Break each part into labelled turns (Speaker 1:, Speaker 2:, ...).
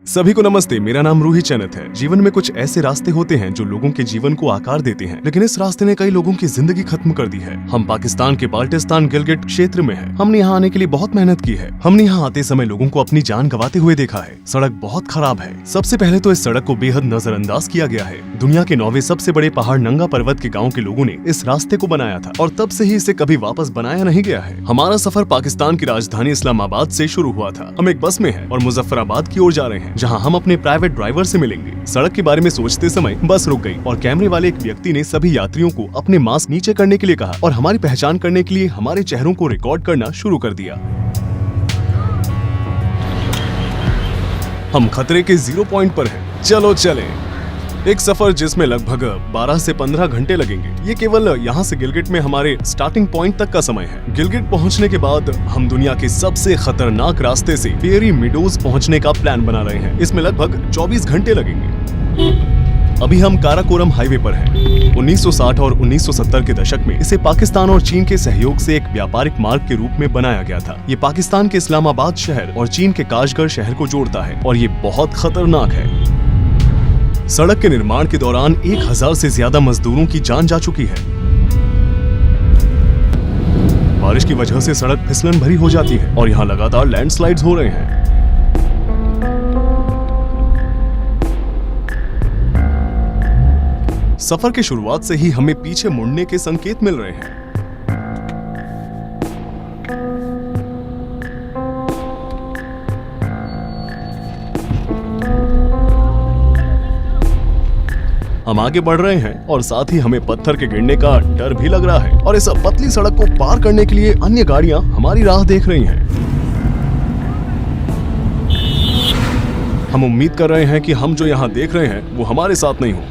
Speaker 1: सभी को नमस्ते। मेरा नाम रूही चैनत है। जीवन में कुछ ऐसे रास्ते होते हैं जो लोगों के जीवन को आकार देते हैं, लेकिन इस रास्ते ने कई लोगों की जिंदगी खत्म कर दी है। हम पाकिस्तान के बाल्टिस्तान गिलगिट क्षेत्र में हैं। हमने यहाँ आने के लिए बहुत मेहनत की है। हमने यहाँ आते समय लोगों को अपनी जान गंवाते हुए देखा है। सड़क बहुत खराब है। सबसे पहले तो इस सड़क को बेहद नजरअंदाज किया गया है। दुनिया के 9वें सबसे बड़े पहाड़ नंगा पर्वत के गाँव के लोगों ने इस रास्ते को बनाया था और तब से ही इसे कभी वापस बनाया नहीं गया है। हमारा सफर पाकिस्तान की राजधानी इस्लामाबाद से शुरू हुआ था। हम एक बस में हैं और मुजफ्फराबाद की ओर जा रहे हैं, जहाँ हम अपने प्राइवेट ड्राइवर से मिलेंगे। सड़क के बारे में सोचते समय बस रुक गई और कैमरे वाले एक व्यक्ति ने सभी यात्रियों को अपने मास्क नीचे करने के लिए कहा और हमारी पहचान करने के लिए हमारे चेहरों को रिकॉर्ड करना शुरू कर दिया। हम खतरे के 0 पॉइंट पर हैं। चलो चलें। एक सफर जिसमें लगभग 12 से 15 घंटे लगेंगे। ये केवल यहाँ से गिलगिट में हमारे स्टार्टिंग पॉइंट तक का समय है। गिलगिट पहुँचने के बाद हम दुनिया के सबसे खतरनाक रास्ते से फेरी मीडोज पहुँचने का प्लान बना रहे हैं। इसमें लगभग 24 घंटे लगेंगे। अभी हम काराकोरम हाईवे पर हैं। 1960 और 1970 के दशक में इसे पाकिस्तान और चीन के सहयोग से एक व्यापारिक मार्ग के रूप में बनाया गया था। ये पाकिस्तान के इस्लामाबाद शहर और चीन के काशगर शहर को जोड़ता है और ये बहुत खतरनाक है। सड़क के निर्माण के दौरान 1000 से ज्यादा मजदूरों की जान जा चुकी है। बारिश की वजह से सड़क फिसलन भरी हो जाती है और यहाँ लगातार लैंडस्लाइड्स हो रहे हैं। सफर की शुरुआत से ही हमें पीछे मुड़ने के संकेत मिल रहे हैं। हम आगे बढ़ रहे हैं और साथ ही हमें पत्थर के गिरने का डर भी लग रहा है और इस पतली सड़क को पार करने के लिए अन्य गाड़ियां हमारी राह देख रही हैं। हम उम्मीद कर रहे हैं कि हम जो यहाँ देख रहे हैं वो हमारे साथ नहीं हो।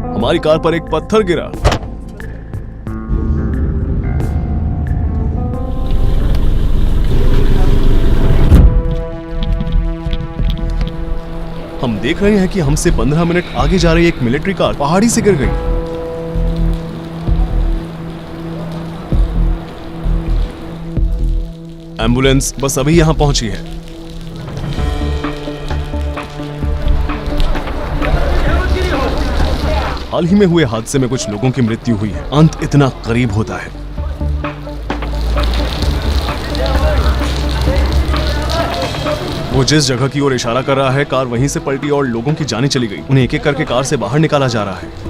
Speaker 1: हमारी कार पर एक पत्थर गिरा। हम देख रहे हैं कि हमसे 15 मिनट आगे जा रही एक मिलिट्री कार पहाड़ी से गिर गई। एम्बुलेंस बस अभी यहां पहुंची है। हाल ही में हुए हादसे में कुछ लोगों की मृत्यु हुई है। अंत इतना करीब होता है। वो जिस जगह की ओर इशारा कर रहा है, कार वहीं से पलटी और लोगों की जानें चली गई। उन्हें एक एक करके कार से बाहर निकाला जा रहा है।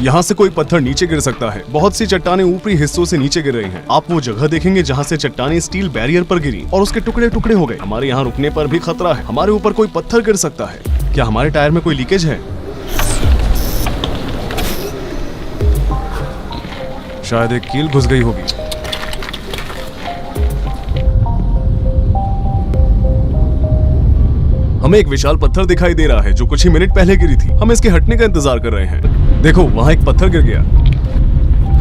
Speaker 1: यहाँ से कोई पत्थर नीचे गिर सकता है। बहुत सी चट्टानें ऊपरी हिस्सों से नीचे गिर रही हैं। आप वो जगह देखेंगे जहाँ से चट्टानें स्टील बैरियर पर गिरी और उसके टुकड़े टुकड़े हो गए। हमारे यहाँ रुकने पर भी खतरा है। हमारे ऊपर कोई पत्थर गिर सकता है। क्या हमारे टायर में कोई लीकेज है? शायद एक कील घुस गई होगी। हमें एक विशाल पत्थर दिखाई दे रहा है जो कुछ ही मिनट पहले गिरी थी। हम इसके हटने का इंतजार कर रहे हैं। देखो, वहां एक पत्थर गिर गया।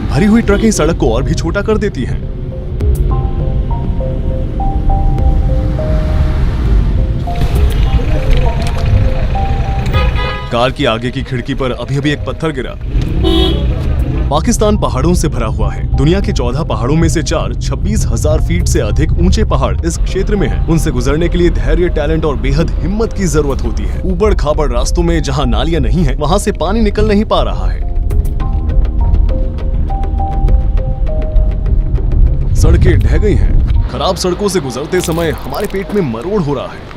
Speaker 1: भरी हुई ट्रकें सड़क को और भी छोटा कर देती हैं। कार की आगे की खिड़की पर अभी अभी एक पत्थर गिरा। पाकिस्तान पहाड़ों से भरा हुआ है। दुनिया के 14 पहाड़ों में से 4 26,000 फीट से अधिक ऊंचे पहाड़ इस क्षेत्र में हैं। उनसे गुजरने के लिए धैर्य, टैलेंट और बेहद हिम्मत की जरूरत होती है। ऊबड़ खाबड़ रास्तों में जहां नालियां नहीं है, वहां से पानी निकल नहीं पा रहा है। सड़कें ढह गई हैं। खराब सड़कों से गुजरते समय हमारे पेट में मरोड़ हो रहा है।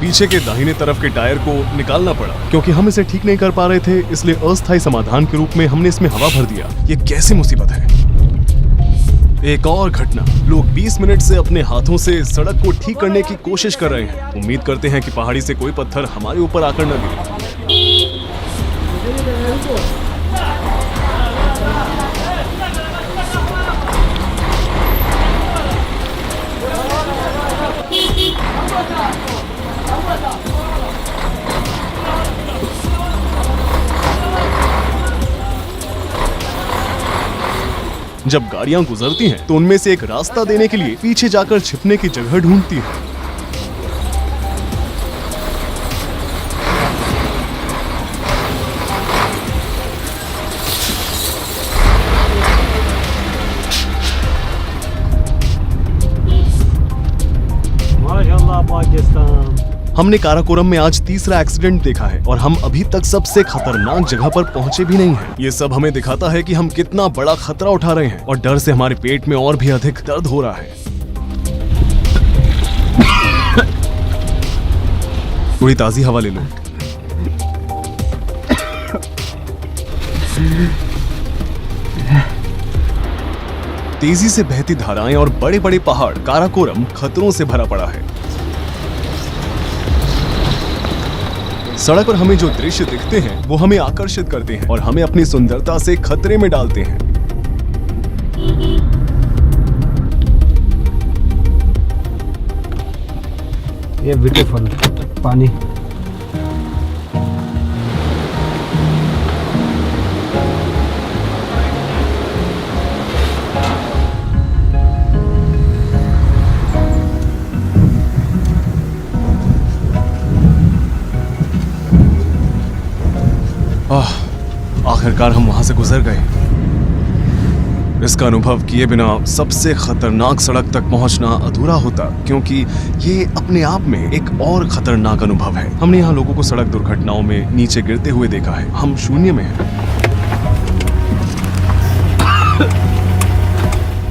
Speaker 1: पीछे के दाहिने तरफ के टायर को निकालना पड़ा क्योंकि हम इसे ठीक नहीं कर पा रहे थे, इसलिए अस्थायी समाधान के रूप में हमने इसमें हवा भर दिया। ये कैसी मुसीबत है। एक और घटना। लोग 20 मिनट से अपने हाथों से सड़क को ठीक करने की कोशिश कर रहे हैं। उम्मीद करते हैं कि पहाड़ी से कोई पत्थर हमारे ऊपर आकर न गिरे। जब गाड़ियां गुजरती हैं तो उनमें से एक रास्ता देने के लिए पीछे जाकर छिपने की जगह ढूंढती है।
Speaker 2: माशाल्लाह पाकिस्तान।
Speaker 1: हमने काराकोरम में आज तीसरा एक्सीडेंट देखा है और हम अभी तक सबसे खतरनाक जगह पर पहुंचे भी नहीं हैं। ये सब हमें दिखाता है कि हम कितना बड़ा खतरा उठा रहे हैं और डर से हमारे पेट में और भी अधिक दर्द हो रहा है। थोड़ी ताजी हवा ले लो। तेजी से बहती धाराएं और बड़े बड़े पहाड़, काराकोरम खतरों से भरा पड़ा है। सड़क पर हमें जो दृश्य दिखते हैं वो हमें आकर्षित करते हैं और हमें अपनी सुंदरता से खतरे में डालते हैं।
Speaker 2: ये ब्यूटीफुल पानी।
Speaker 1: आखिरकार हम वहां से गुजर गए। इसका अनुभव किए बिना सबसे खतरनाक सड़क तक पहुंचना अधूरा होता, क्योंकि ये अपने आप में एक और खतरनाक अनुभव है। हमने यहाँ लोगों को सड़क दुर्घटनाओं में नीचे गिरते हुए देखा है। हम शून्य में हैं।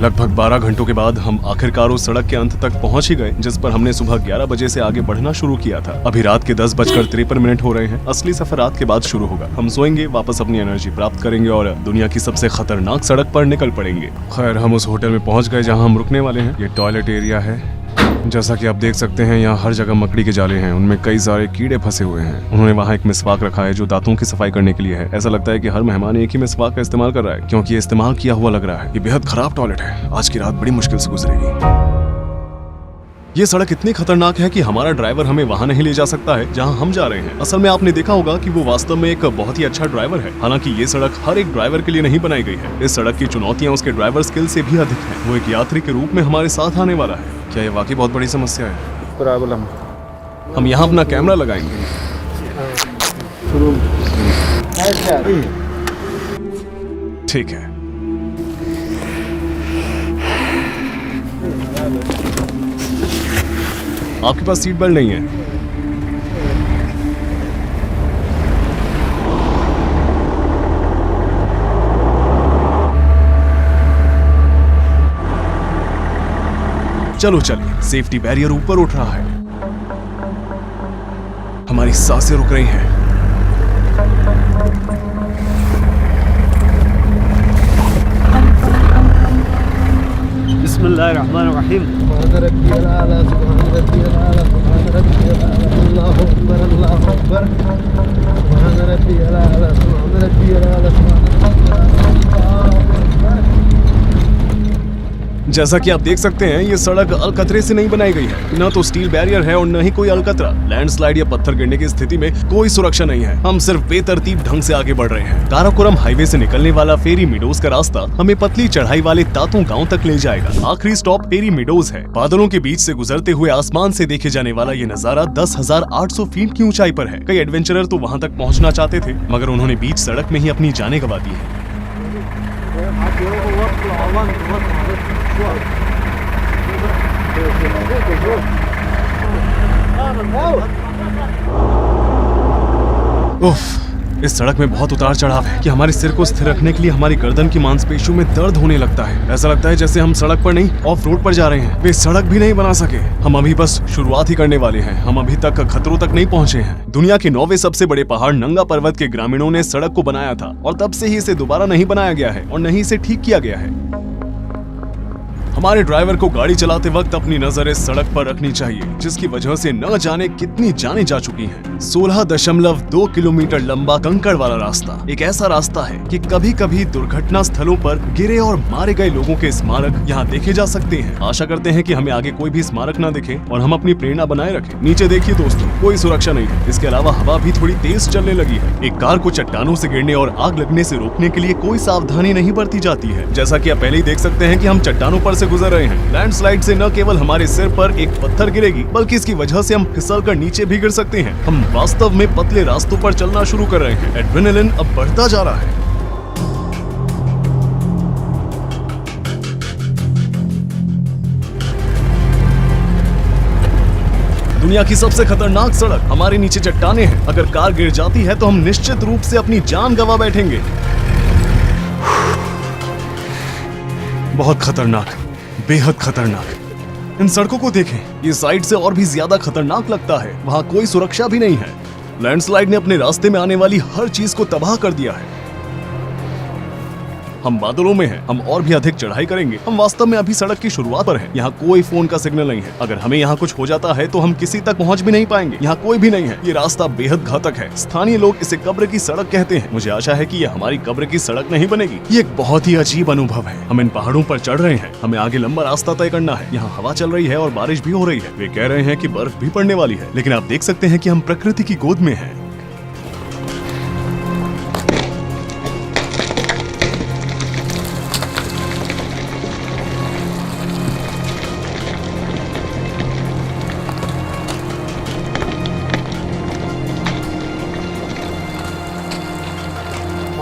Speaker 1: लगभग 12 घंटों के बाद हम आखिरकार उस सड़क के अंत तक पहुंच ही गए जिस पर हमने सुबह 11 बजे से आगे बढ़ना शुरू किया था। अभी रात के 10:53 हो रहे हैं। असली सफर रात के बाद शुरू होगा। हम सोएंगे, वापस अपनी एनर्जी प्राप्त करेंगे और दुनिया की सबसे खतरनाक सड़क पर निकल पड़ेंगे। खैर, हम उस होटल में पहुंच गए जहां हम रुकने वाले हैं। ये टॉयलेट एरिया है। जैसा कि आप देख सकते हैं, यहाँ हर जगह मकड़ी के जाले हैं। उनमें कई सारे कीड़े फंसे हुए हैं। उन्होंने वहाँ एक मिसवाक रखा है जो दांतों की सफाई करने के लिए है। ऐसा लगता है कि हर मेहमान एक ही मिसवाक का इस्तेमाल कर रहा है, क्योंकि ये इस्तेमाल किया हुआ लग रहा है। ये बेहद खराब टॉयलेट है। आज की रात बड़ी मुश्किल से गुजरेगी। ये सड़क इतनी खतरनाक है कि हमारा ड्राइवर हमें वहाँ नहीं ले जा सकता है जहाँ हम जा रहे हैं। असल में आपने देखा होगा कि वो वास्तव में एक बहुत ही अच्छा ड्राइवर है। हालांकि ये सड़क हर एक ड्राइवर के लिए नहीं बनाई गई है। इस सड़क की चुनौतियाँ उसके ड्राइवर स्किल से भी अधिक है। वो एक यात्री के रूप में हमारे साथ आने वाला है। क्या ये वाकई बहुत बड़ी समस्या है?
Speaker 2: प्रॉब्लम।
Speaker 1: हम यहाँ अपना कैमरा लगाएंगे। ठीक है। आपके पास सीट बेल्ट नहीं है? चलो चलिए, सेफ्टी बैरियर ऊपर उठ रहा है। हमारी सांसें रुक रही हैं।
Speaker 2: बिस्मिल्लाहिर्रहमानिर्रहीम।
Speaker 1: जैसा कि आप देख सकते हैं, ये सड़क अलकतरे से नहीं बनाई गई है। न तो स्टील बैरियर है और न ही कोई अलकतरा। लैंडस्लाइड या पत्थर गिरने की स्थिति में कोई सुरक्षा नहीं है। हम सिर्फ बेतरतीब ढंग से आगे बढ़ रहे हैं। काराकोरम हाईवे से निकलने वाला फेरी मीडोज का रास्ता हमें पतली चढ़ाई वाले तातों गांव तक ले जाएगा। आखिरी स्टॉप फेरी मीडोज है। बादलों के बीच से गुजरते हुए आसमान से देखे जाने वाला ये नजारा 10,800 फीट की ऊंचाई पर है। कई एडवेंचरर तो वहाँ तक पहुँचना चाहते थे, मगर उन्होंने बीच सड़क में ही अपनी जानें गंवा दी है। उफ, इस सड़क में बहुत उतार चढ़ाव है कि हमारे सिर को स्थिर रखने के लिए हमारी गर्दन की मांसपेशियों में दर्द होने लगता है। ऐसा लगता है जैसे हम सड़क पर नहीं, ऑफ रोड पर जा रहे हैं। वे सड़क भी नहीं बना सके। हम अभी बस शुरुआत ही करने वाले हैं। हम अभी तक खतरों तक नहीं पहुंचे हैं। दुनिया के 9वें सबसे बड़े पहाड़ नंगा पर्वत के ग्रामीणों ने सड़क को बनाया था और तब से ही इसे दोबारा नहीं बनाया गया है और न ही इसे ठीक किया गया है। हमारे ड्राइवर को गाड़ी चलाते वक्त अपनी नजर इस सड़क पर रखनी चाहिए, जिसकी वजह से न जाने कितनी जानें जा चुकी हैं। 16.2 किलोमीटर लंबा कंकड़ वाला रास्ता एक ऐसा रास्ता है कि कभी कभी दुर्घटना स्थलों पर गिरे और मारे गए लोगों के स्मारक यहाँ देखे जा सकते हैं। आशा करते हैं कि हमें आगे कोई भी स्मारक न दिखे और हम अपनी प्रेरणा बनाए रखें। नीचे देखिए दोस्तों, कोई सुरक्षा नहीं है। इसके अलावा हवा भी थोड़ी तेज चलने लगी है। एक कार को चट्टानों से गिरने और आग लगने से रोकने के लिए कोई सावधानी नहीं बरती जाती है। जैसा कि आप पहले ही देख सकते हैं कि हम चट्टानों पर से गुजर रहे हैं। लैंडस्लाइड से न केवल हमारे सिर पर एक पत्थर गिरेगी, बल्कि इसकी वजह से हम फिसल कर नीचे भी गिर सकते हैं। हम वास्तव में पतले रास्तों पर चलना शुरू कर रहे हैं। एड्रेनलिन अब बढ़ता जा रहा है। दुनिया की सबसे खतरनाक सड़क हमारे नीचे चट्टाने हैं। अगर कार गिर जाती है तो हम निश्चित रूप से अपनी जान गंवा बैठेंगे। बहुत खतरनाक, बेहद खतरनाक। इन सड़कों को देखें, ये साइड से और भी ज्यादा खतरनाक लगता है। वहाँ कोई सुरक्षा भी नहीं है। लैंडस्लाइड ने अपने रास्ते में आने वाली हर चीज को तबाह कर दिया है। हम बादलों में हैं, हम और भी अधिक चढ़ाई करेंगे। हम वास्तव में अभी सड़क की शुरुआत पर हैं। यहाँ कोई फोन का सिग्नल नहीं है। अगर हमें यहाँ कुछ हो जाता है तो हम किसी तक पहुँच भी नहीं पाएंगे। यहाँ कोई भी नहीं है। ये रास्ता बेहद घातक है। स्थानीय लोग इसे कब्र की सड़क कहते हैं। मुझे आशा है कि ये हमारी कब्र की सड़क नहीं बनेगी। ये एक बहुत ही अजीब अनुभव है। हम इन पहाड़ों पर चढ़ रहे हैं। हमें आगे लंबा रास्ता तय करना है। यहाँ हवा चल रही है और बारिश भी हो रही है। वे कह रहे हैं कि बर्फ भी पड़ने वाली है, लेकिन आप देख सकते हैं कि हम प्रकृति की गोद में हैं।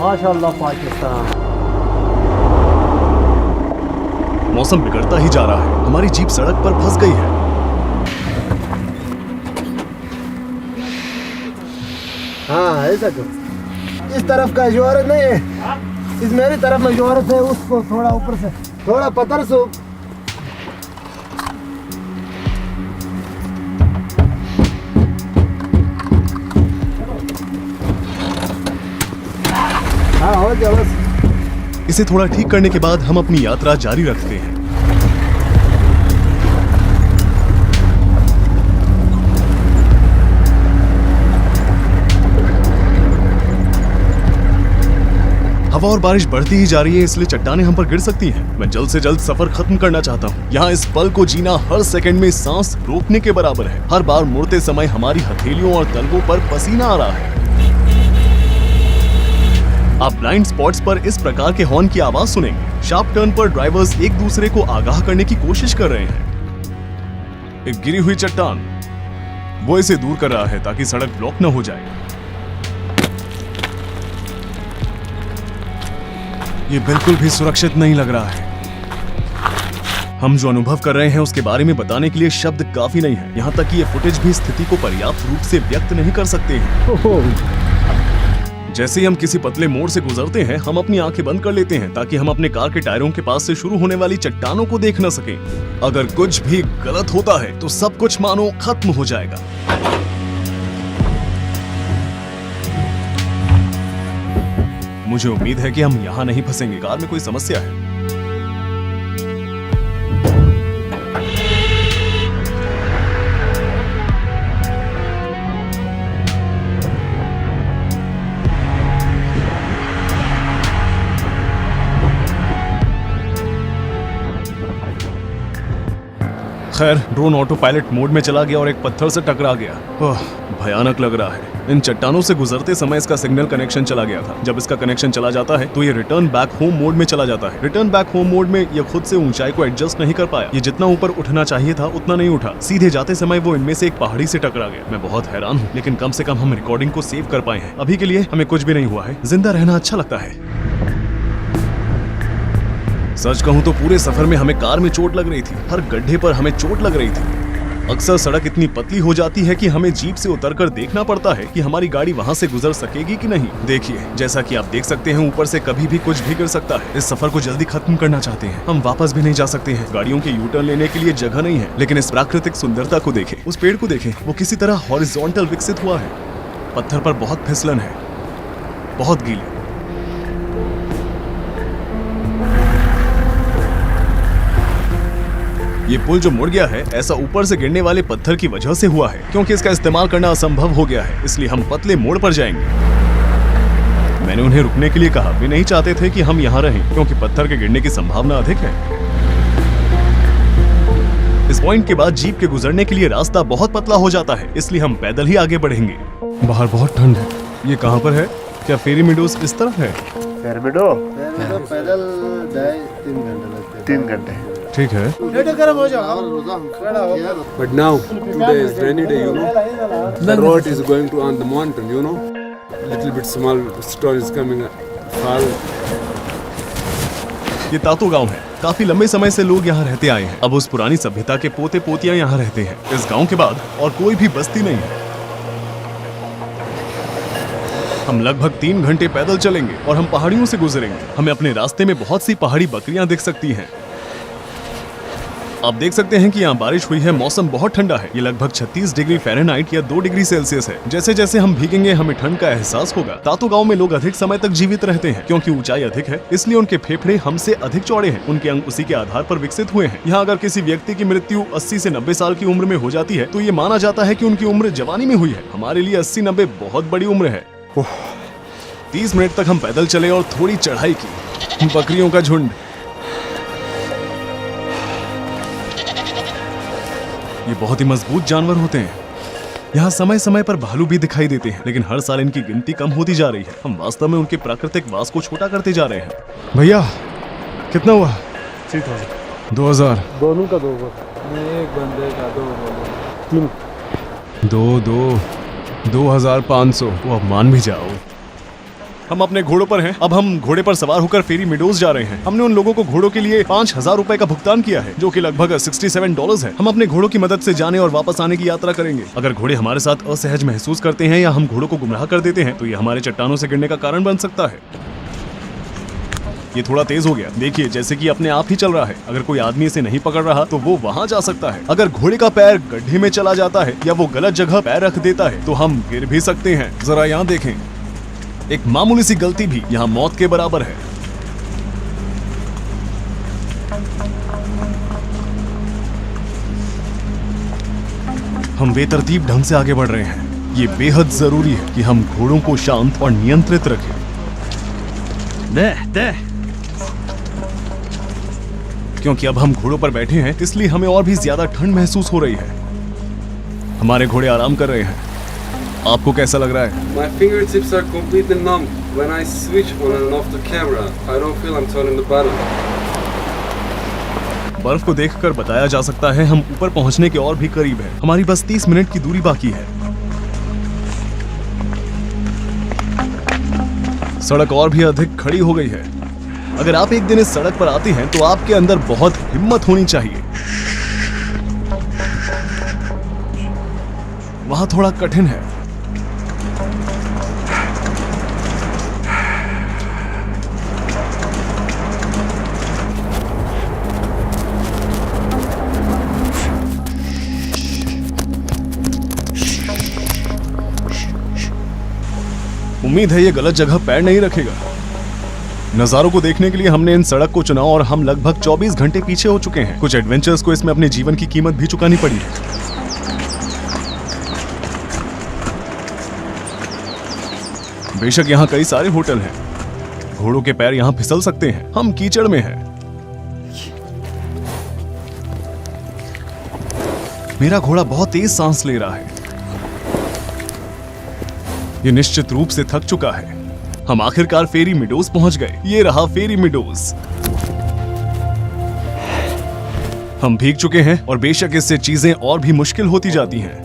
Speaker 2: माशाल्लाह पाकिस्तान।
Speaker 1: मौसम बिगड़ता ही जा रहा है। हमारी जीप सड़क पर फंस गई है।
Speaker 3: हाँ ऐसा करो। इस तरफ का जोरत नहीं है, इस मेरी तरफ में जोरत है। उसको थोड़ा ऊपर से थोड़ा पत्थर से हाँ हो जाओ बस।
Speaker 1: इसे थोड़ा ठीक करने के बाद हम अपनी यात्रा जारी रखते हैं। हवा और बारिश बढ़ती ही जा रही है, इसलिए चट्टानें हम पर गिर सकती हैं। मैं जल्द से जल्द सफर खत्म करना चाहता हूँ। यहाँ इस पल को जीना हर सेकंड में सांस रोकने के बराबर है। हर बार मुड़ते समय हमारी हथेलियों और तलवों पर पसीना आ रहा है। आप ब्लाइंड स्पॉट्स पर इस प्रकार के हॉर्न की आवाज सुनेंगे। शार्प टर्न पर ड्राइवर्स एक दूसरे को आगाह करने की कोशिश कर रहे हैं। एक गिरी हुई चट्टान, वो इसे दूर कर रहा है ताकि सड़क ब्लॉक न हो जाए। ये बिल्कुल भी सुरक्षित नहीं लग रहा है। हम जो अनुभव कर रहे हैं उसके बारे में बताने के लिए शब्द काफी नहीं है। यहाँ तक कि ये फुटेज भी स्थिति को पर्याप्त रूप से व्यक्त नहीं कर सकते हैं। जैसे ही हम किसी पतले मोड़ से गुजरते हैं, हम अपनी आंखें बंद कर लेते हैं ताकि हम अपने कार के टायरों के पास से शुरू होने वाली चट्टानों को देख न सकें। अगर कुछ भी गलत होता है तो सब कुछ मानो खत्म हो जाएगा। मुझे उम्मीद है कि हम यहाँ नहीं फंसेंगे। कार में कोई समस्या है। खैर, ड्रोन ऑटो पायलट मोड में चला गया और एक पत्थर से टकरा गया। भयानक लग रहा है। इन चट्टानों से गुजरते समय इसका सिग्नल कनेक्शन चला गया था। जब इसका कनेक्शन चला जाता है तो ये रिटर्न बैक होम मोड में चला जाता है। रिटर्न बैक होम मोड में ये खुद से ऊंचाई को एडजस्ट नहीं कर पाया। ये जितना ऊपर उठना चाहिए था उतना नहीं उठा। सीधे जाते समय वो इनमें से एक पहाड़ी से टकरा गया। मैं बहुत हैरान हूँ, लेकिन कम से कम हम रिकॉर्डिंग को सेव कर पाए हैं। अभी के लिए हमें कुछ भी नहीं हुआ है। जिंदा रहना अच्छा लगता है। सच कहूँ तो पूरे सफर में हमें कार में चोट लग रही थी। हर गड्ढे पर हमें चोट लग रही थी। अक्सर सड़क इतनी पतली हो जाती है कि हमें जीप से उतरकर देखना पड़ता है कि हमारी गाड़ी वहां से गुजर सकेगी कि नहीं। देखिए, जैसा कि आप देख सकते हैं, ऊपर से कभी भी कुछ भी गिर सकता है। इस सफर को जल्दी खत्म करना चाहते हैं। हम वापस भी नहीं जा सकते हैं। गाड़ियों के यू टर्न लेने के लिए जगह नहीं है। लेकिन इस प्राकृतिक सुंदरता को देखें, उस पेड़ को देखें, वो किसी तरह हॉरिजॉन्टल विकसित हुआ है। पत्थर पर बहुत फिसलन है, बहुत गीली। ये पुल जो मुड़ गया है ऐसा ऊपर से गिरने वाले पत्थर की वजह से हुआ है, क्योंकि इसका इस्तेमाल करना असंभव हो गया है, इसलिए हम पतले मोड़ पर जाएंगे। मैंने उन्हें रुकने के लिए कहा, वे नहीं चाहते थे कि हम यहाँ रहें क्योंकि पत्थर के गिरने की संभावना अधिक है। इस पॉइंट के बाद जीप के गुजरने के लिए रास्ता बहुत पतला हो जाता है, इसलिए हम पैदल ही आगे बढ़ेंगे। बाहर बहुत ठंड है। ये कहाँ पर है? क्या फेरी मीडोज इस तरफ है?
Speaker 3: पैदल 3 घंटे लगते हैं।
Speaker 4: 3 घंटे।
Speaker 1: ठीक है।
Speaker 5: But now, today is rainy day, you know. The road is going to on the mountain, you know. Little bit small stone is coming fall.
Speaker 1: ये तातो गांव है। काफी लंबे समय से लोग यहाँ रहते आए हैं। अब उस पुरानी सभ्यता के पोते पोतियां यहाँ रहते हैं। इस गांव के बाद और कोई भी बस्ती नहीं है। हम लगभग 3 घंटे पैदल चलेंगे और हम पहाड़ियों से गुजरेंगे। हमें अपने रास्ते में बहुत सी पहाड़ी बकरियां दिख सकती हैं। आप देख सकते हैं कि यहाँ बारिश हुई है। मौसम बहुत ठंडा है। ये लगभग 36 डिग्री फ़ारेनहाइट या 2 डिग्री सेल्सियस है। जैसे जैसे हम भीगेंगे हमें ठंड का एहसास होगा। तातो गांव में लोग अधिक समय तक जीवित रहते हैं क्योंकि ऊंचाई अधिक है, इसलिए उनके फेफड़े हमसे अधिक चौड़े हैं। उनके अंग उसी के आधार पर विकसित हुए हैं। यहाँ अगर किसी व्यक्ति की मृत्यु 80 से 90 साल की उम्र में हो जाती है तो ये माना जाता है कि उनकी उम्र जवानी में हुई है। हमारे लिए 80-90 बहुत बड़ी उम्र है। 30 मिनट तक हम पैदल चले और थोड़ी चढ़ाई की। बकरियों का झुंड। ये बहुत ही मजबूत जानवर होते हैं। यहाँ समय समय पर भालू भी दिखाई देते हैं, लेकिन हर साल इनकी गिनती कम होती जा रही है। हम वास्तव में उनके प्राकृतिक वास को छोटा करते जा रहे हैं। भैया कितना हुआ? 2000।
Speaker 2: दोनों का 2
Speaker 5: एक बंदे का 2
Speaker 2: 3
Speaker 1: 2500। वो अब मान भी जाओ। हम अपने घोड़ों पर हैं। अब हम घोड़े पर सवार होकर फेरी मीडोज जा रहे हैं। हमने उन लोगों को घोड़ों के लिए 5000 रुपए का भुगतान किया है, जो कि लगभग $67 है। हम अपने घोड़ों की मदद से जाने और वापस आने की यात्रा करेंगे। अगर घोड़े हमारे साथ असहज महसूस करते हैं या हम घोड़ों को गुमराह कर देते हैं तो ये हमारे चट्टानों से गिरने का कारण बन सकता है। ये थोड़ा तेज हो गया। देखिए जैसे कि अपने आप ही चल रहा है। अगर कोई आदमी इसे नहीं पकड़ रहा तो वो वहाँ जा सकता है। अगर घोड़े का पैर गड्ढे में चला जाता है या वो गलत जगह पैर रख देता है तो हम गिर भी सकते हैं। जरा यहाँ देखें, एक मामूली सी गलती भी यहाँ मौत के बराबर है। हम बेतरतीब ढंग से आगे बढ़ रहे हैं। ये बेहद जरूरी है कि हम घोड़ों को शांत और नियंत्रित रखें। क्योंकि अब हम घोड़ों पर बैठे हैं, इसलिए हमें और भी ज्यादा ठंड महसूस हो रही है। हमारे घोड़े आराम कर रहे हैं। आपको कैसा लग रहा है?
Speaker 5: My fingertips are completely numb. When I switch on and off the camera, I don't feel I'm turning the button.
Speaker 1: बर्फ को देखकर बताया जा सकता है हम ऊपर पहुंचने के और भी करीब हैं। हमारी बस 30 मिनट की दूरी बाकी है। सड़क और भी अधिक खड़ी हो गई है। अगर आप एक दिन इस सड़क पर आते हैं तो आपके अंदर बहुत हिम्मत होनी चाहिए। वहां थोड़ा कठिन है। उम्मीद है ये गलत जगह पैर नहीं रखेगा। नजारों को देखने के लिए हमने इन सड़क को चुना और हम लगभग 24 घंटे पीछे हो चुके हैं। कुछ एडवेंचर्स को इसमें अपने जीवन की कीमत भी चुकानी पड़ी है। बेशक यहाँ कई सारे होटल हैं। घोड़ों के पैर यहाँ फिसल सकते हैं। हम कीचड़ में हैं। मेरा घोड़ा बहुत तेज सांस ले रहा है। ये निश्चित रूप से थक चुका है। हम आखिरकार फेरी मीडोज पहुंच गए। ये रहा फेरी मीडोज। हम भीग चुके हैं और बेशक इससे चीजें और भी मुश्किल होती जाती हैं।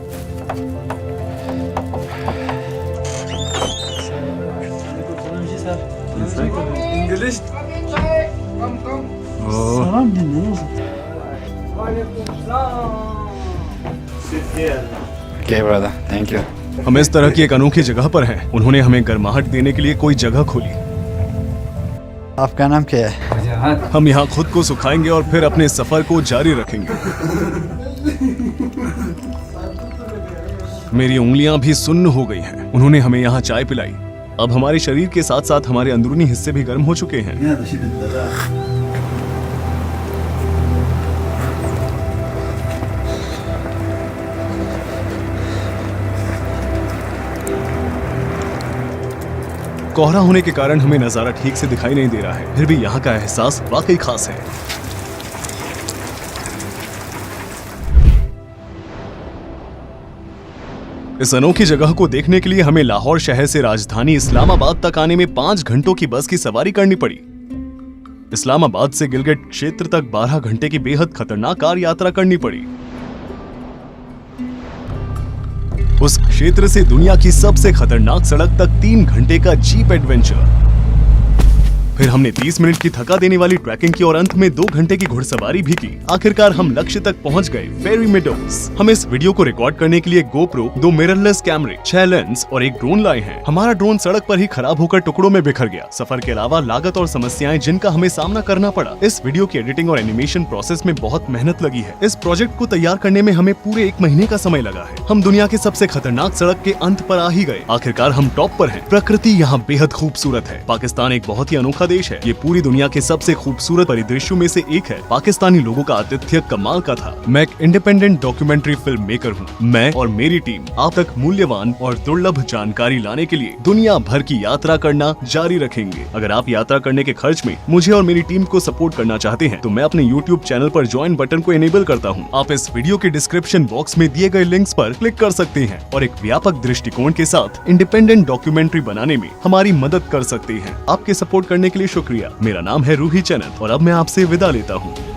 Speaker 4: Okay, brother. Thank you.
Speaker 1: हम इस तरह की एक अनोखी जगह पर हैं। उन्होंने हमें गर्माहट देने के लिए कोई जगह खोली।
Speaker 4: आपका नाम क्या है?
Speaker 1: हम यहाँ खुद को सुखाएंगे और फिर अपने सफर को जारी रखेंगे। मेरी उंगलियां भी सुन्न हो गई हैं। उन्होंने हमें यहाँ चाय पिलाई। अब हमारे शरीर के साथ साथ हमारे अंदरूनी हिस्से भी गर्म हो चुके हैं। कोहरा होने के कारण हमें नजारा ठीक से दिखाई नहीं दे रहा है, फिर भी यहाँ का एहसास वाकई खास है। इस अनोखी जगह को देखने के लिए हमें लाहौर शहर से राजधानी इस्लामाबाद तक आने में 5 घंटों की बस की सवारी करनी पड़ी। इस्लामाबाद से गिलगिट क्षेत्र तक 12 घंटे की बेहद खतरनाक कार यात्रा करनी पड़ी। उस क्षेत्र से दुनिया की सबसे खतरनाक सड़क तक 3 घंटे का जीप एडवेंचर। फिर हमने 30 मिनट की थका देने वाली ट्रैकिंग की और अंत में 2 घंटे की घुड़सवारी भी की। आखिरकार हम लक्ष्य तक पहुंच गए, फेरी मेडोज। हम इस वीडियो को रिकॉर्ड करने के लिए गोप्रो, 2 मिररलेस कैमरे, 6 लेंस और एक ड्रोन लाए हैं। हमारा ड्रोन सड़क पर ही खराब होकर टुकड़ों में बिखर गया। सफर के अलावा लागत और समस्याएं जिनका हमें सामना करना पड़ा। इस वीडियो की एडिटिंग और एनिमेशन प्रोसेस में बहुत मेहनत लगी है। इस प्रोजेक्ट को तैयार करने में हमें पूरे 1 महीने का समय लगा है। हम दुनिया के सबसे खतरनाक सड़क के अंत पर आ ही गए। आखिरकार हम टॉप पर हैं। प्रकृति यहाँ बेहद खूबसूरत है। पाकिस्तान एक बहुत ही अनोखा देश है। ये पूरी दुनिया के सबसे खूबसूरत परिदृश्यों में से एक है। पाकिस्तानी लोगों का आतिथ्य कमाल का था। मैं एक इंडिपेंडेंट डॉक्यूमेंट्री फिल्म मेकर हूँ। मैं और मेरी टीम आप तक मूल्यवान और दुर्लभ जानकारी लाने के लिए दुनिया भर की यात्रा करना जारी रखेंगे। अगर आप यात्रा करने के खर्च में मुझे और मेरी टीम को सपोर्ट करना चाहते हैं तो मैं अपने YouTube चैनल पर ज्वाइन बटन को इनेबल करता हूँ। आप इस वीडियो के डिस्क्रिप्शन बॉक्स में दिए गए लिंक्स पर क्लिक कर सकते हैं और एक व्यापक दृष्टिकोण के साथ इंडिपेंडेंट डॉक्यूमेंट्री बनाने में हमारी मदद कर सकते हैं। आपके सपोर्ट करने के लिए शुक्रिया। मेरा नाम है रूही चनत और अब मैं आपसे विदा लेता हूँ।